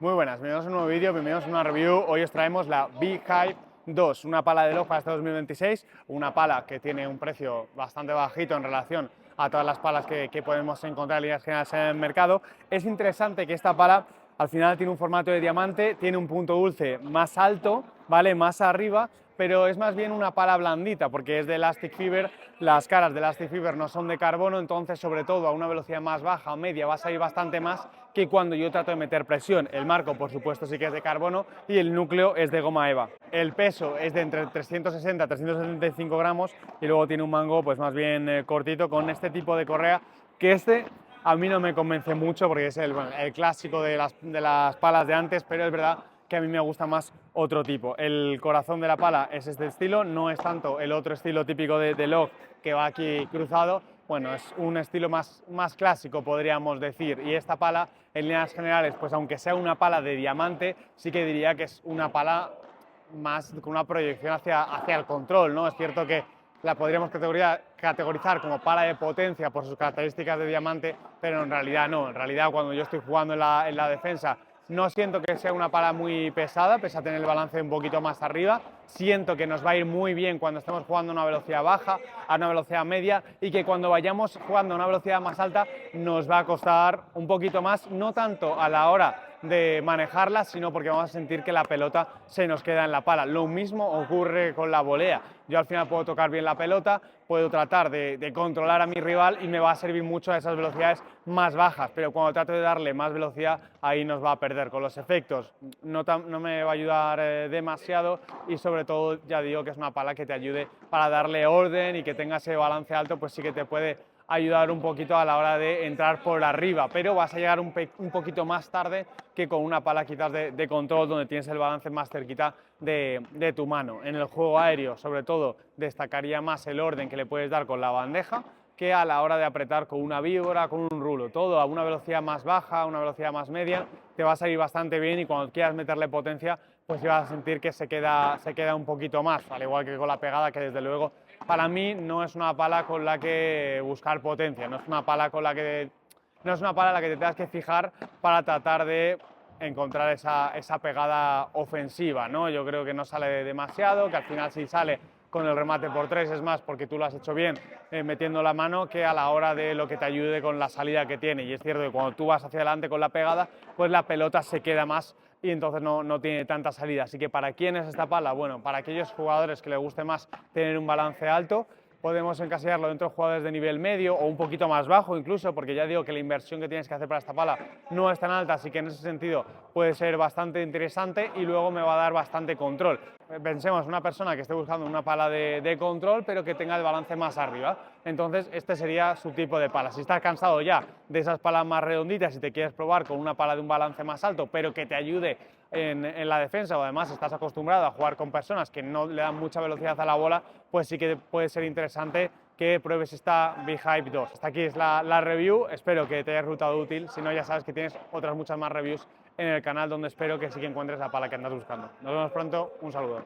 Muy buenas, bienvenidos a un nuevo vídeo, bienvenidos a una review. Hoy os traemos la Beehive 2, una pala de log para este 2026, una pala que tiene un precio bastante bajito en relación a todas las palas que podemos encontrar en líneas generales en el mercado. Es interesante que esta pala al final tiene un formato de diamante, tiene un punto dulce más alto, ¿vale? Más arriba, pero es más bien una pala blandita porque es de Elastic Fiber, las caras de Elastic Fiber no son de carbono, entonces sobre todo a una velocidad más baja o media vas a ir bastante más que cuando yo trato de meter presión. El marco por supuesto sí que es de carbono y el núcleo es de goma eva. El peso es de entre 360 y 375 gramos y luego tiene un mango pues más bien cortito con este tipo de correa que a mí no me convence mucho porque es el clásico de las palas de antes, pero es verdad que a mí me gusta más otro tipo. El corazón de la pala es este estilo, no es tanto el otro estilo típico de log que va aquí cruzado. Bueno, es un estilo más clásico, podríamos decir, y esta pala, en líneas generales, pues aunque sea una pala de diamante, sí que diría que es una pala más con una proyección hacia el control, ¿no? Es cierto que la podríamos categorizar como pala de potencia por sus características de diamante, pero en realidad no. En realidad, cuando yo estoy jugando en la defensa, no siento que sea una pala muy pesada, pese a tener el balance un poquito más arriba. Siento que nos va a ir muy bien cuando estemos jugando a una velocidad baja, a una velocidad media, y que cuando vayamos jugando a una velocidad más alta nos va a costar un poquito más, no tanto a la hora de manejarla, sino porque vamos a sentir que la pelota se nos queda en la pala. Lo mismo ocurre con la volea. Yo al final puedo tocar bien la pelota, puedo tratar de controlar a mi rival y me va a servir mucho a esas velocidades más bajas, pero cuando trato de darle más velocidad, ahí nos va a perder. Con los efectos no me va a ayudar demasiado y sobre todo ya digo que es una pala que te ayude para darle orden y que tenga ese balance alto, pues sí que te puede ayudar un poquito a la hora de entrar por arriba, pero vas a llegar un poquito más tarde que con una pala quizás de control donde tienes el balance más cerquita de tu mano. En el juego aéreo, sobre todo, destacaría más el orden que le puedes dar con la bandeja que a la hora de apretar con una víbora, con un rulo. Todo a una velocidad más baja, a una velocidad más media, te va a salir bastante bien y cuando quieras meterle potencia, pues vas a sentir que se queda un poquito más, al igual que con la pegada, que desde luego para mí no es una pala con la que buscar potencia, no es una pala no es una pala en la que te tengas que fijar para tratar de encontrar esa pegada ofensiva, ¿no? Yo creo que no sale demasiado, que al final si sale con el remate por tres es más porque tú lo has hecho bien metiendo la mano que a la hora de lo que te ayude con la salida que tiene. Y es cierto que cuando tú vas hacia adelante con la pegada, pues la pelota se queda más y entonces no tiene tanta salida. Así que ¿para quién es esta pala? Bueno, para aquellos jugadores que les guste más tener un balance alto, podemos encasillarlo dentro de jugadores de nivel medio o un poquito más bajo incluso, porque ya digo que la inversión que tienes que hacer para esta pala no es tan alta, así que en ese sentido puede ser bastante interesante y luego me va a dar bastante control. Pensemos, una persona que esté buscando una pala de control, pero que tenga el balance más arriba. Entonces, este sería su tipo de pala. Si estás cansado ya de esas palas más redonditas y te quieres probar con una pala de un balance más alto, pero que te ayude en la defensa, o además estás acostumbrado a jugar con personas que no le dan mucha velocidad a la bola, pues sí que puede ser interesante que pruebes esta Beehive 2. Hasta aquí es la review, espero que te haya resultado útil, si no ya sabes que tienes otras muchas más reviews en el canal donde espero que sí que encuentres la pala que andas buscando. Nos vemos pronto, un saludo.